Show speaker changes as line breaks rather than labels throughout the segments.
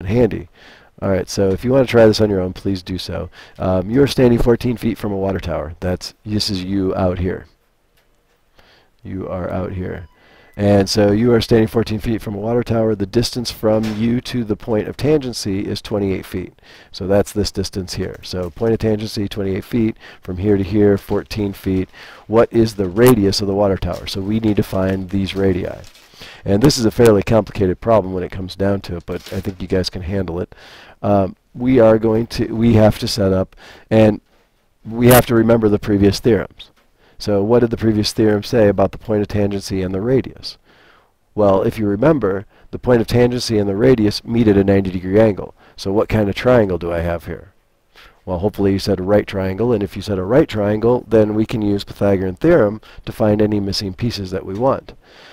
handy. Alright, so if you want to try this on your own, please do so. You're standing 14 feet from a water tower. This is you out here. You are out here. And so you are standing 14 feet from a water tower. The distance from you to the point of tangency is 28 feet. So that's this distance here. So point of tangency, 28 feet. From here to here, 14 feet. What is the radius of the water tower? So we need to find these radii. And this is a fairly complicated problem when it comes down to it, but I think you guys can handle it. We have to set up, and we have to remember the previous theorems. So what did the previous theorem say about the point of tangency and the radius? Well, if you remember, the point of tangency and the radius meet at a 90-degree angle. So what kind of triangle do I have here? Well, hopefully you said a right triangle, and if you said a right triangle, then we can use Pythagorean theorem to find any missing pieces that we want.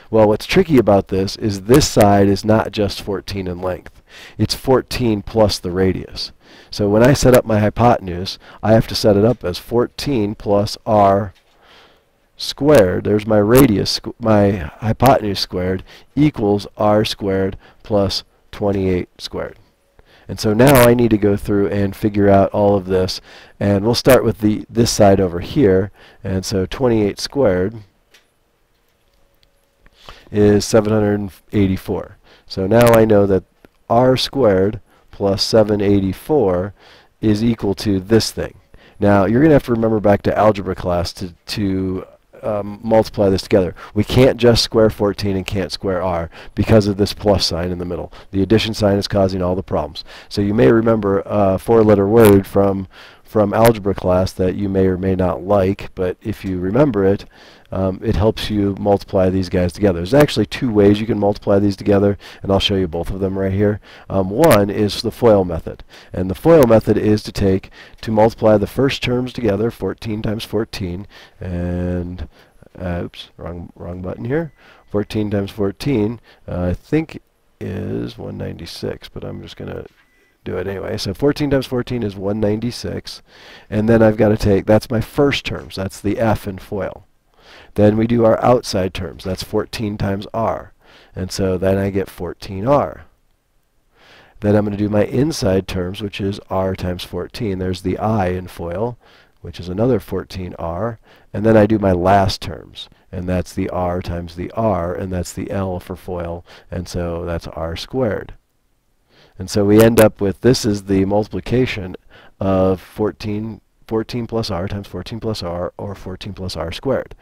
Well, what's tricky about this is this side is not just 14 in length. It's 14 plus the radius. So when I set up my hypotenuse, I have to set it up as 14 plus r squared, there's my radius, my hypotenuse squared, equals r squared plus 28 squared. And so now I need to go through and figure out all of this, and we'll start with this side over here. And so 28 squared is 784. So now I know that r squared plus 784 is equal to this thing. Now you're going to have to remember back to algebra class to multiply this together. We can't just square 14 and can't square r because of this plus sign in the middle. The addition sign is causing all the problems. So you may remember a four-letter word from algebra class that you may or may not like, but if you remember it, it helps you multiply these guys together. There's actually two ways you can multiply these together, and I'll show you both of them right here. One is the FOIL method, and the FOIL method is to multiply the first terms together, 14 times 14, and oops, wrong button here. 14 times 14, I think is 196, but I'm just going to do it anyway. So 14 times 14 is 196, and then I've got to take, that's my first terms, that's the f in FOIL. Then we do our outside terms, that's 14 times r, and so then I get 14r. Then I'm going to do my inside terms, which is r times 14. There's the I in FOIL, which is another 14r, and then I do my last terms, and that's the r times the r, and that's the L for FOIL, and so that's r squared. And so we end up with, this is the multiplication of 14 plus r times 14 plus r, or 14 plus r squared.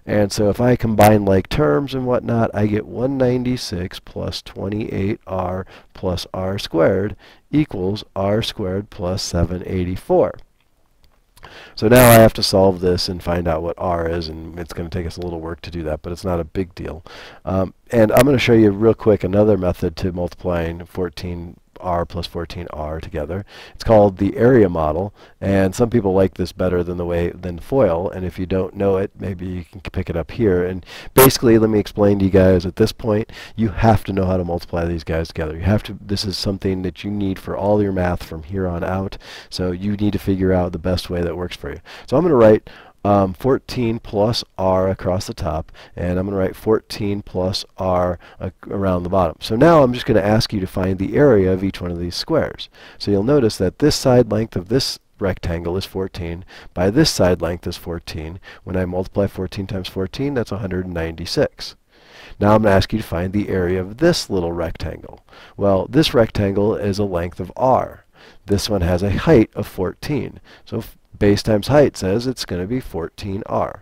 And so if I combine like terms and whatnot, I get 196 plus 28r plus r squared equals r squared plus 784. So now I have to solve this and find out what r is, and it's going to take us a little work to do that, but it's not a big deal. And I'm going to show you real quick another method to multiplying 14r plus 14r together. It's called the area model, and some people like this better than FOIL, and if you don't know it, maybe you can pick it up here. And basically, let me explain to you guys at this point, you have to know how to multiply these guys together. You have to, this is something that you need for all your math from here on out, so you need to figure out the best way that works for you. So I'm going to write 14 plus r across the top, and I'm going to write 14 plus r around the bottom. So now I'm just going to ask you to find the area of each one of these squares. So you'll notice that this side length of this rectangle is 14, by this side length is 14. When I multiply 14 times 14, that's 196. Now I'm going to ask you to find the area of this little rectangle. Well, this rectangle is a length of r. This one has a height of 14. So base times height says it's going to be 14r.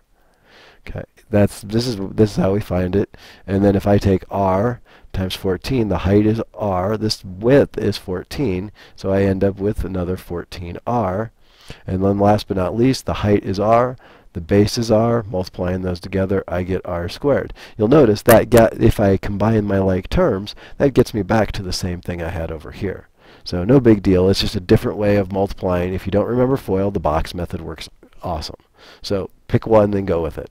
Okay, this is how we find it. And then if I take r times 14, the height is r, this width is 14, so I end up with another 14r. And then last but not least, the height is r, the base is r, multiplying those together, I get r squared. You'll notice that if I combine my like terms, that gets me back to the same thing I had over here. So no big deal, it's just a different way of multiplying. If you don't remember FOIL, the box method works awesome. So pick one, then go with it.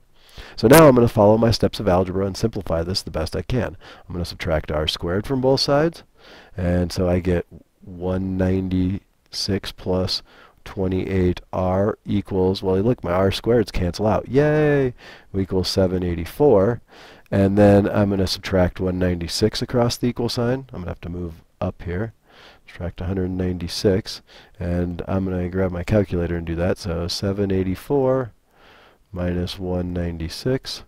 So now I'm going to follow my steps of algebra and simplify this the best I can. I'm going to subtract r squared from both sides, and so I get 196 plus 28r equals, well look, my r squareds cancel out, yay, equals 784. And then I'm going to subtract 196 across the equal sign. I'm going to have to move up here. Subtract 196, and I'm going to grab my calculator and do that. So 784 minus 196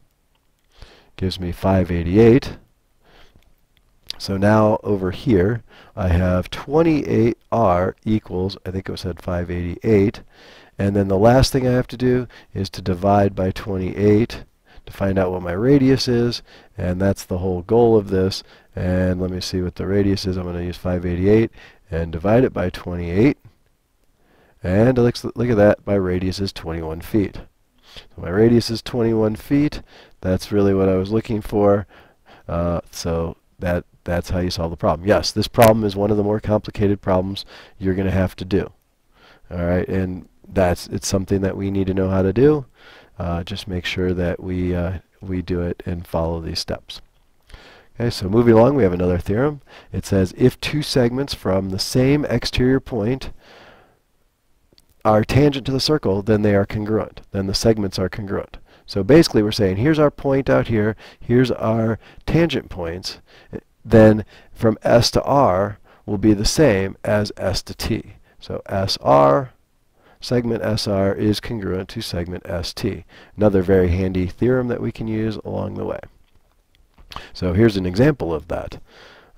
gives me 588. So now over here I have 28r equals, I think it said 588, and then the last thing I have to do is to divide by 28 to find out what my radius is, and that's the whole goal of this. And let me see what the radius is. I'm going to use 588 and divide it by 28, and look at that, my radius is 21 feet. So my radius is 21 feet. That's really what I was looking for. So that's how you solve the problem. Yes, this problem is one of the more complicated problems you're going to have to do. All right, and it's something that we need to know how to do. Just make sure that we do it and follow these steps. Okay, so moving along, we have another theorem. It says if two segments from the same exterior point are tangent to the circle, then they are congruent. Then the segments are congruent. So basically we're saying here's our point out here, here's our tangent points, then from S to R will be the same as S to T. So SR, segment SR is congruent to segment ST. Another very handy theorem that we can use along the way. So here's an example of that.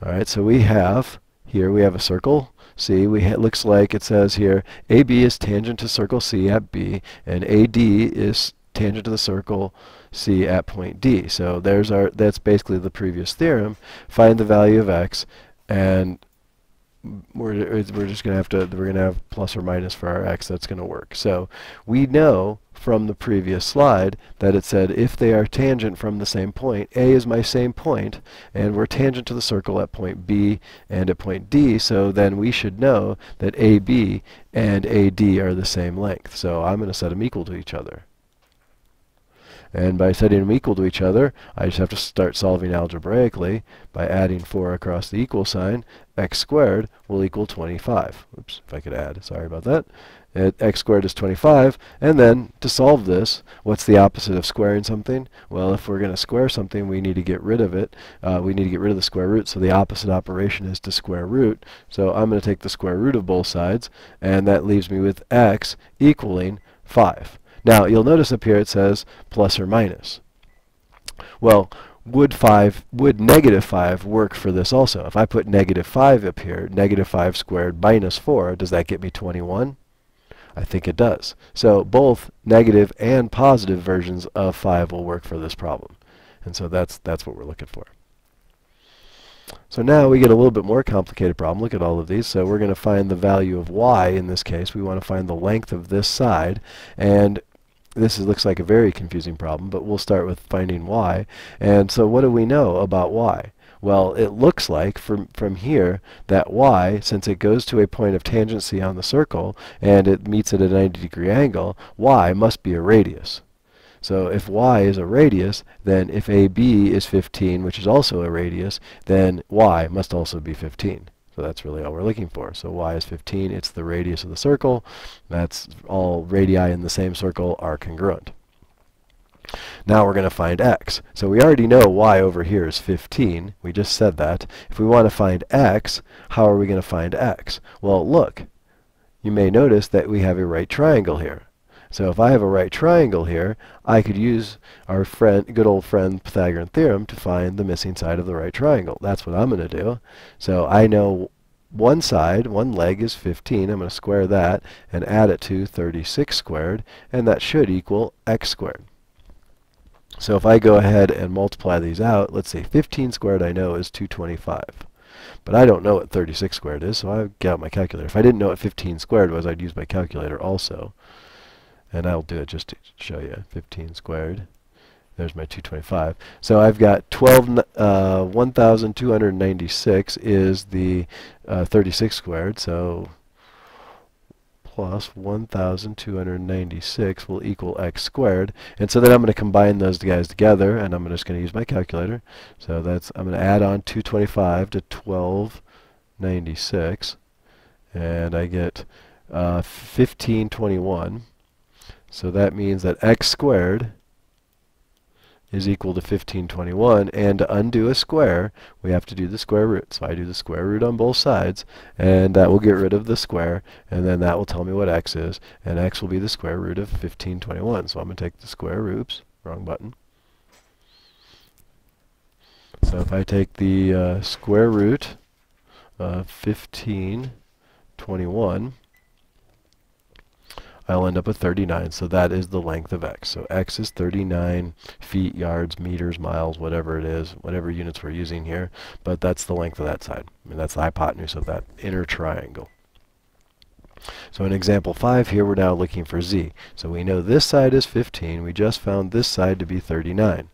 All right, so we have a circle C. Looks like it says here AB is tangent to circle C at B, and AD is tangent to the circle C at point D. So that's basically the previous theorem. Find the value of x, and we're just going to have plus or minus for our x. That's going to work. So we know from the previous slide that it said if they are tangent from the same point, A is my same point, and we're tangent to the circle at point B and at point D, so then we should know that AB and AD are the same length. So I'm going to set them equal to each other. And by setting them equal to each other, I just have to start solving algebraically by adding 4 across the equal sign. X squared will equal 25. Oops, if I could add, sorry about that. X squared is 25, and then to solve this, what's the opposite of squaring something? Well, if we're going to square something, we need to get rid of it. We need to get rid of the square root, so the opposite operation is to square root. So I'm going to take the square root of both sides, and that leaves me with x equaling 5. Now, you'll notice up here it says plus or minus. Well, would negative 5 work for this also? If I put negative 5 up here, negative 5 squared minus 4, does that get me 21? I think it does. So both negative and positive versions of 5 will work for this problem. And so that's what we're looking for. So now we get a little bit more complicated problem. Look at all of these. So we're going to find the value of y in this case. We want to find the length of this side. And this looks like a very confusing problem, but we'll start with finding y. And so what do we know about y? Well, it looks like from here that y, since it goes to a point of tangency on the circle and it meets at a 90-degree angle, y must be a radius. So if y is a radius, then if AB is 15, which is also a radius, then y must also be 15. So that's really all we're looking for. So y is 15. It's the radius of the circle. That's all radii in the same circle are congruent. Now we're going to find x. So we already know y over here is 15. We just said that. If we want to find x, how are we going to find x? Well, look. You may notice that we have a right triangle here. So if I have a right triangle here, I could use our good old friend Pythagorean theorem to find the missing side of the right triangle. That's what I'm going to do. So I know one side, one leg is 15. I'm going to square that and add it to 36 squared, and that should equal x squared. So if I go ahead and multiply these out, let's see, 15 squared I know is 225. But I don't know what 36 squared is, so I'll get out my calculator. If I didn't know what 15 squared was, I'd use my calculator also. And I'll do it just to show you. 15 squared. There's my 225. So I've got 1,296 is the 36 squared. So plus 1,296 will equal x squared. And so then I'm going to combine those guys together, and I'm just going to use my calculator. So I'm going to add on 225 to 1,296, and I get 1,521. So that means that x squared is equal to 1521, and to undo a square, we have to do the square root. So I do the square root on both sides, and that will get rid of the square, and then that will tell me what x is, and x will be the square root of 1521. So I'm going to take the square root, oops, wrong button. So if I take the square root of 1521, I'll end up with 39, so that is the length of x. So x is 39 feet, yards, meters, miles, whatever it is, whatever units we're using here, but that's the length of that side. I mean, that's the hypotenuse of that inner triangle. So in example 5 here, we're now looking for z. So we know this side is 15. We just found this side to be 39.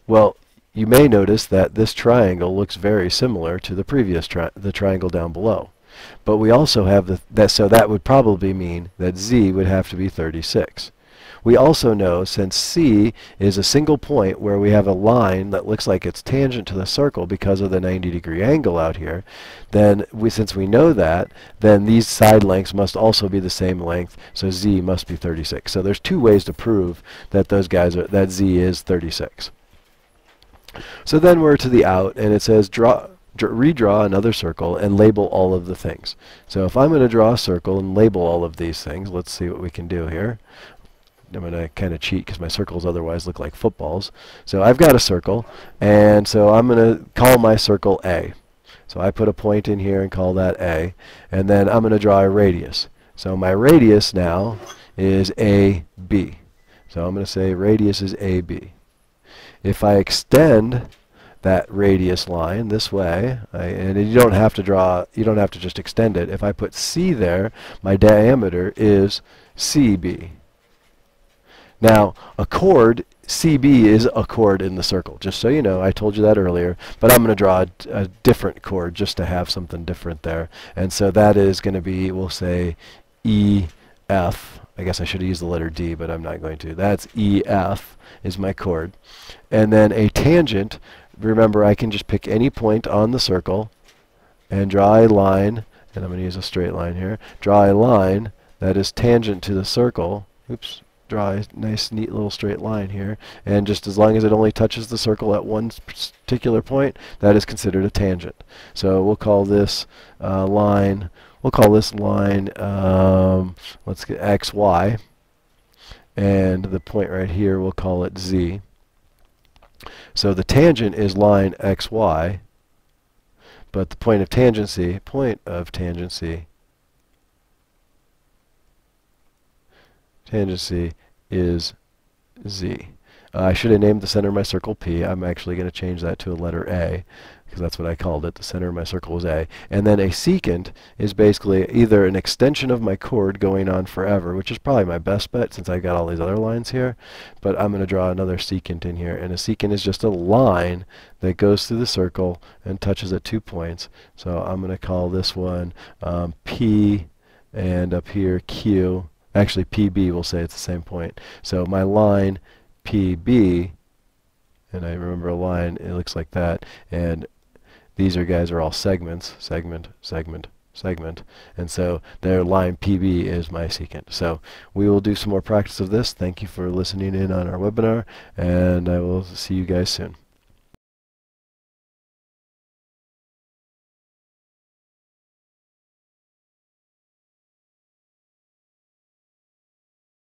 Well, you may notice that this triangle looks very similar to the previous the triangle down below. But we also have so that would probably mean that z would have to be 36. We also know, since C is a single point where we have a line that looks like it's tangent to the circle because of the 90-degree angle out here, then since we know that, then these side lengths must also be the same length, so z must be 36. So there's two ways to prove that that z is 36. So then we're to the out, and it says redraw another circle and label all of the things. So if I'm going to draw a circle and label all of these things, let's see what we can do here. I'm going to kind of cheat because my circles otherwise look like footballs. So I've got a circle, and so I'm going to call my circle A. So I put a point in here and call that A, and then I'm going to draw a radius. So my radius now is AB. So I'm going to say radius is AB. If I extend that radius line this way, and you don't have to just extend it. If I put C there, my diameter is CB. Now, a chord, CB is a chord in the circle, just so you know. I told you that earlier, but I'm going to draw a different chord just to have something different there. And so that is going to be, we'll say, EF. I guess I should have used the letter D, but I'm not going to. That's EF is my chord. And then a tangent, remember, I can just pick any point on the circle and draw a line, and I'm going to use a straight line here, draw a line that is tangent to the circle. Oops, draw a nice, neat little straight line here, and just as long as it only touches the circle at one particular point, that is considered a tangent. So we'll call this line, let's get XY, and the point right here, we'll call it Z. So the tangent is line XY, but the point of tangency is Z. I should have named the center of my circle P. I'm actually going to change that to a letter A, because that's what I called it. The center of my circle was A. And then a secant is basically either an extension of my chord going on forever, which is probably my best bet since I got all these other lines here. But I'm going to draw another secant in here. And a secant is just a line that goes through the circle and touches at 2 points. So I'm going to call this one P, and up here Q. Actually, PB, we'll say it's the same point. So my line PB, and I remember a line, it looks like that, and these guys are all segments, segment, segment, segment, and so their line PB is my secant. So we will do some more practice of this. Thank you for listening in on our webinar, and I will see you guys soon.